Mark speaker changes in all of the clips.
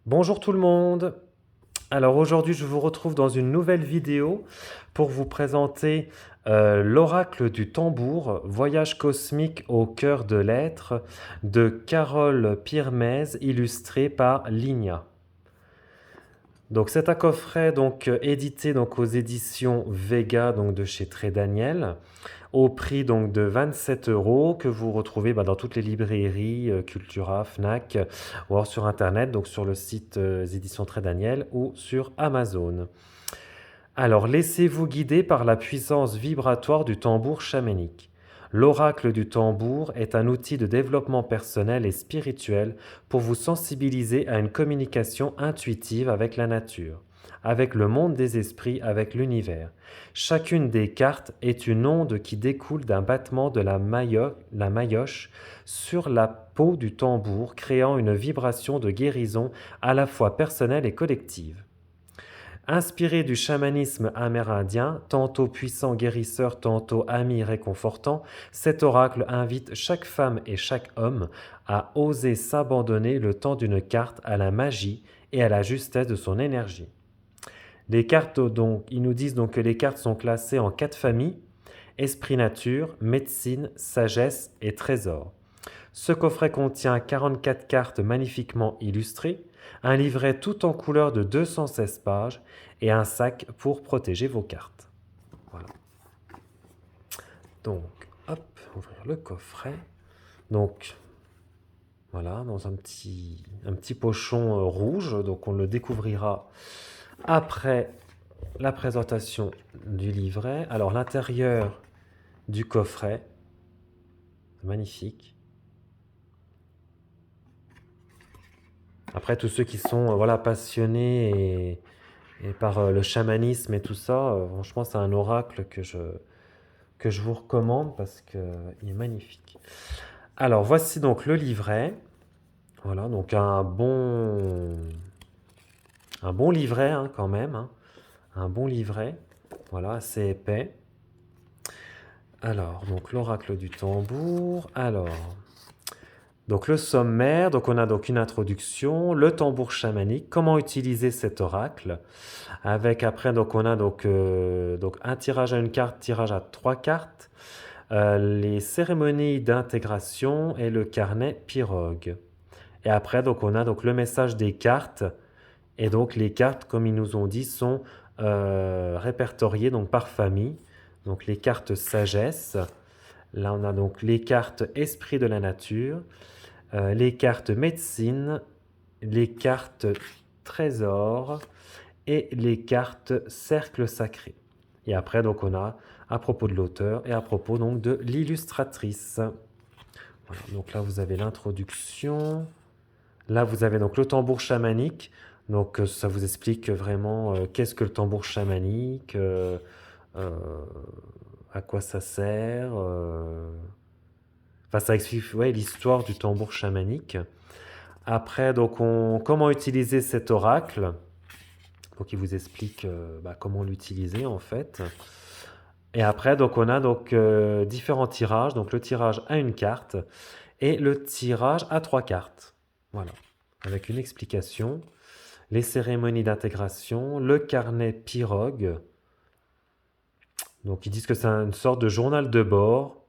Speaker 1: Bonjour tout le monde. Alors aujourd'hui, je vous retrouve dans une nouvelle vidéo pour vous présenter l'oracle du tambour, voyage cosmique au cœur de l'être de Carole Pirmez, illustré par Ligna. Donc c'est un coffret édité aux éditions Vega de chez Très Daniel au prix de 27 euros que vous retrouvez dans toutes les librairies, Cultura, Fnac, ou alors sur Internet, donc sur le site Éditions Très Daniel ou sur Amazon. Alors, laissez-vous guider par la puissance vibratoire du tambour chamanique. L'oracle du tambour est un outil de développement personnel et spirituel pour vous sensibiliser à une communication intuitive avec la nature, avec le monde des esprits, avec l'univers. Chacune des cartes est une onde qui découle d'un battement de la maillotche sur la peau du tambour, créant une vibration de guérison à la fois personnelle et collective. Inspiré du chamanisme amérindien, tantôt puissant guérisseur, tantôt ami réconfortant, cet oracle invite chaque femme et chaque homme à oser s'abandonner le temps d'une carte à la magie et à la justesse de son énergie. Les cartes, ils nous disent que les cartes sont classées en 4 familles: esprit nature, médecine, sagesse et trésor. Ce coffret contient 44 cartes magnifiquement illustrées, un livret tout en couleur de 216 pages et un sac pour protéger vos cartes. Voilà. Donc, hop, ouvrir le coffret. Donc, voilà, dans un petit pochon rouge. Donc, on le découvrira après la présentation du livret. Alors, l'intérieur du coffret, magnifique. Après, tous ceux qui sont passionnés et par le chamanisme et tout ça, franchement, c'est un oracle que je vous recommande parce qu'il est magnifique. Alors, voici donc le livret. Voilà, donc un bon livret quand même, hein. Un bon livret, voilà, assez épais. Alors, donc l'oracle du tambour. Alors, donc le sommaire, donc on a une introduction, le tambour chamanique, comment utiliser cet oracle, avec après on a un tirage à une carte, tirage à 3 cartes, les cérémonies d'intégration et le carnet pirogue. Et après on a le message des cartes, et donc les cartes, comme ils nous ont dit, sont répertoriées par famille. Donc les cartes sagesse, là on a les cartes esprit de la nature, les cartes médecine, les cartes trésor et les cartes cercle sacré. Et après, on a à propos de l'auteur et à propos de l'illustratrice. Voilà, donc là, vous avez l'introduction. Là, vous avez le tambour chamanique. Donc, ça vous explique vraiment qu'est-ce que le tambour chamanique, euh, à quoi ça sert. Enfin, ça explique l'histoire du tambour chamanique. Après, comment utiliser cet oracle. Donc, il vous explique comment l'utiliser en fait. Et après, on a différents tirages. Donc, le tirage à une carte et le tirage à 3 cartes. Voilà. Avec une explication. Les cérémonies d'intégration, le carnet pirogue. Donc, ils disent que c'est une sorte de journal de bord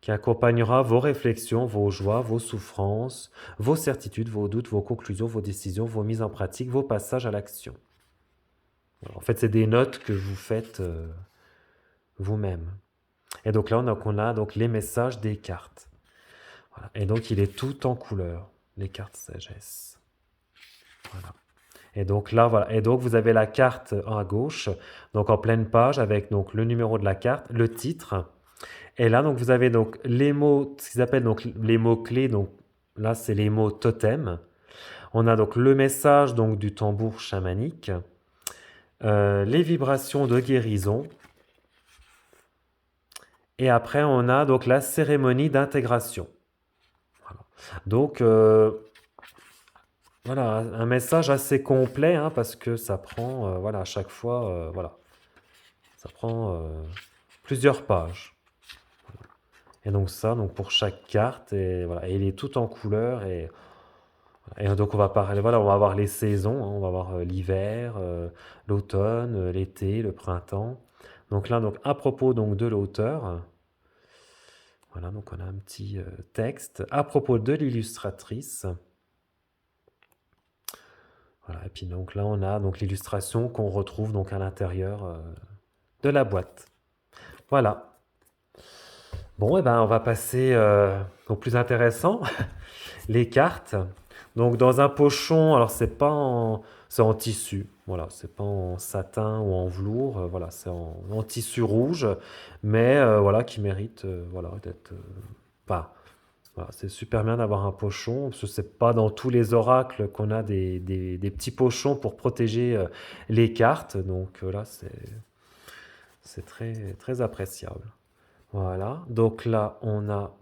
Speaker 1: qui accompagnera vos réflexions, vos joies, vos souffrances, vos certitudes, vos doutes, vos conclusions, vos décisions, vos mises en pratique, vos passages à l'action. En fait, c'est des notes que vous faites vous-même. Et donc là, on a les messages des cartes. Voilà. Et donc, il est tout en couleur, les cartes sagesse. Voilà. Et donc là, voilà. Et donc, vous avez la carte à gauche, donc en pleine page, avec le numéro de la carte, le titre. Et là, vous avez les mots, ce qu'ils appellent les mots-clés. Donc là, c'est les mots totem. On a le message du tambour chamanique, les vibrations de guérison. Et après, on a la cérémonie d'intégration. Voilà. Donc, voilà, un message assez complet, parce que ça prend, à chaque fois, ça prend plusieurs pages. Et donc ça, pour chaque carte, et voilà, et il est tout en couleur, et Et donc on va parler, voilà, on va avoir les saisons, hein, on va avoir l'hiver, l'automne, l'été, le printemps. Donc là, donc à propos donc de l'auteur, voilà, donc on a un petit texte à propos de l'illustratrice. Voilà, et puis donc là on a donc l'illustration qu'on retrouve donc à l'intérieur de la boîte. Voilà. Bon, et ben on va passer au plus intéressant, les cartes. Donc dans un pochon, alors c'est en tissu, voilà, c'est pas en satin ou en velours, voilà, c'est en tissu rouge, mais voilà, qui mérite, voilà, d'être, pas, voilà, c'est super bien d'avoir un pochon, parce que c'est pas dans tous les oracles qu'on a des petits pochons pour protéger les cartes, donc là c'est très très appréciable. Voilà, donc là on a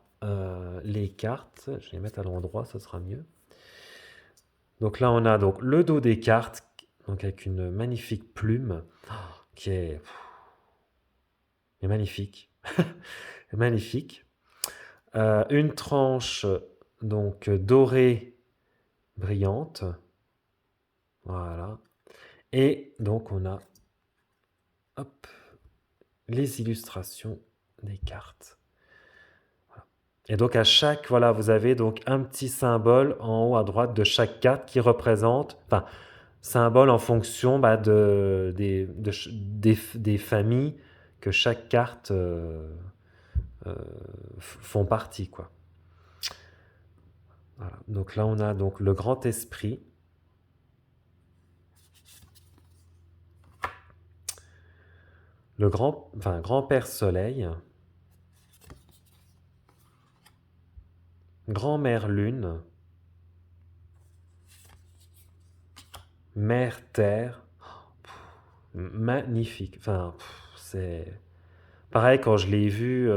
Speaker 1: les cartes, je vais les mettre à l'endroit, ça sera mieux. Donc là, on a donc le dos des cartes, donc avec une magnifique plume qui est magnifique, magnifique. Une tranche donc dorée brillante, voilà. Et donc on a hop, les illustrations des cartes. Et donc à chaque, voilà, vous avez donc un petit symbole en haut à droite de chaque carte qui représente, enfin, symbole en fonction bah, des familles que chaque carte font partie, quoi. Voilà. Donc là, on a donc le grand esprit, grand-père soleil, grand-mère lune, mère terre. Magnifique. Enfin, c'est pareil quand je l'ai vu.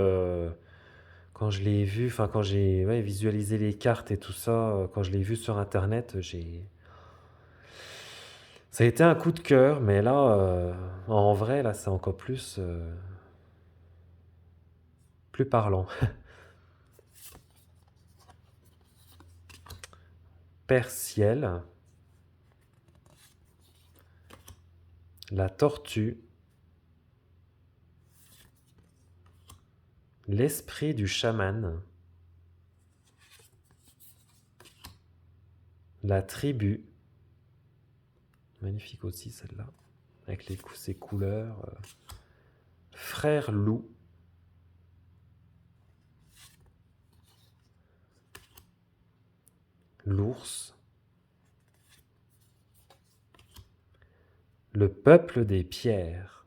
Speaker 1: Quand je l'ai vu, enfin quand j'ai ouais, visualisé les cartes et tout ça, quand je l'ai vu sur internet, ça a été un coup de cœur, mais là, en vrai, là, c'est encore plus parlant. Père Ciel, la tortue, l'esprit du chaman, la tribu, magnifique aussi celle-là, avec ses couleurs, frère loup, l'ours, le peuple des pierres.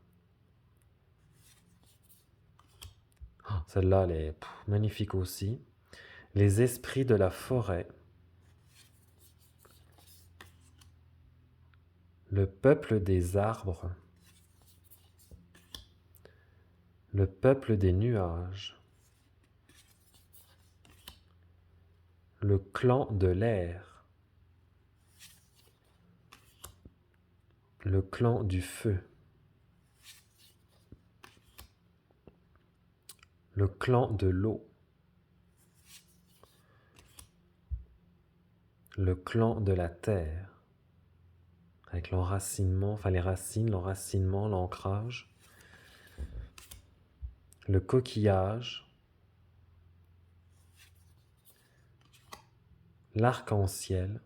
Speaker 1: Oh, celle-là, elle est magnifique aussi. Les esprits de la forêt, le peuple des arbres, le peuple des nuages, le clan de l'air, le clan du feu, le clan de l'eau, le clan de la terre, avec l'enracinement, enfin les racines, l'enracinement, l'ancrage, le coquillage, l'arc-en-ciel,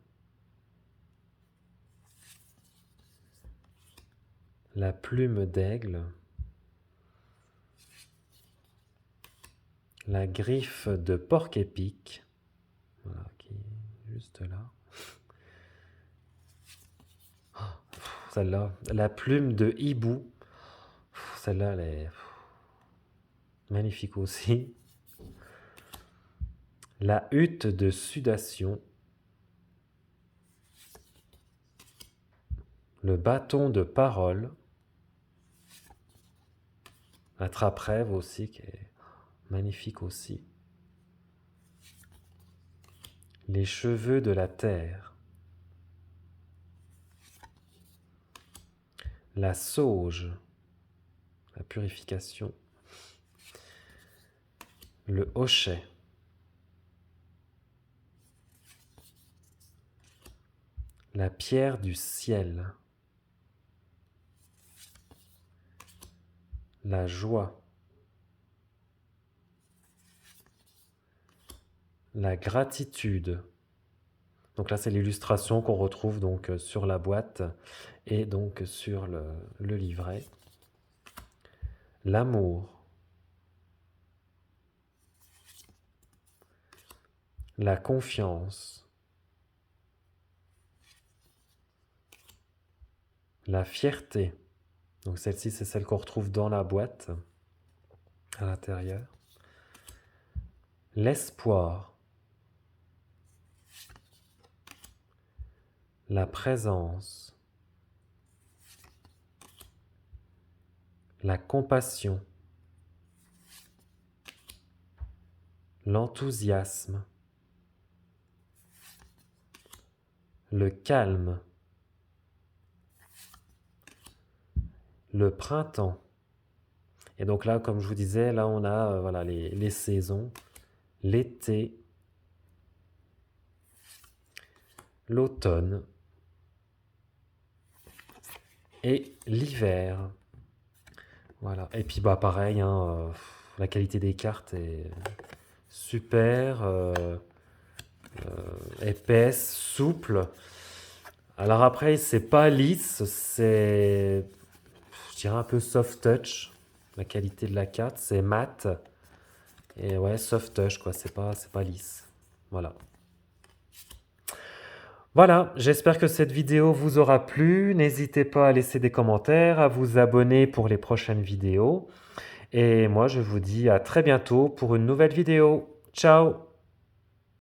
Speaker 1: la plume d'aigle, la griffe de porc-épic, voilà, qui est juste là. Celle-là, la plume de hibou, celle-là, elle est magnifique aussi. La hutte de sudation, le bâton de parole, la trappe-rêve aussi, qui est magnifique aussi. Les cheveux de la terre, la sauge, la purification, le hochet, La pierre du ciel. La joie. La gratitude. Donc là, c'est l'illustration qu'on retrouve donc sur la boîte et donc sur le livret. L'amour. La confiance. La fierté. Donc celle-ci, c'est celle qu'on retrouve dans la boîte, à l'intérieur. L'espoir. La présence. La compassion. L'enthousiasme. Le calme. Le printemps. Et donc là, comme je vous disais, là on a voilà, les saisons. L'été. L'automne. Et l'hiver. Voilà. Et puis bah pareil, hein, la qualité des cartes est super, épaisse, souple. Alors après, c'est pas lisse, c'est, je dirais un peu soft touch. La qualité de la carte, c'est mat. Et ouais, soft touch, quoi, c'est pas lisse. Voilà. Voilà, j'espère que cette vidéo vous aura plu. N'hésitez pas à laisser des commentaires, à vous abonner pour les prochaines vidéos. Et moi, je vous dis à très bientôt pour une nouvelle vidéo. Ciao!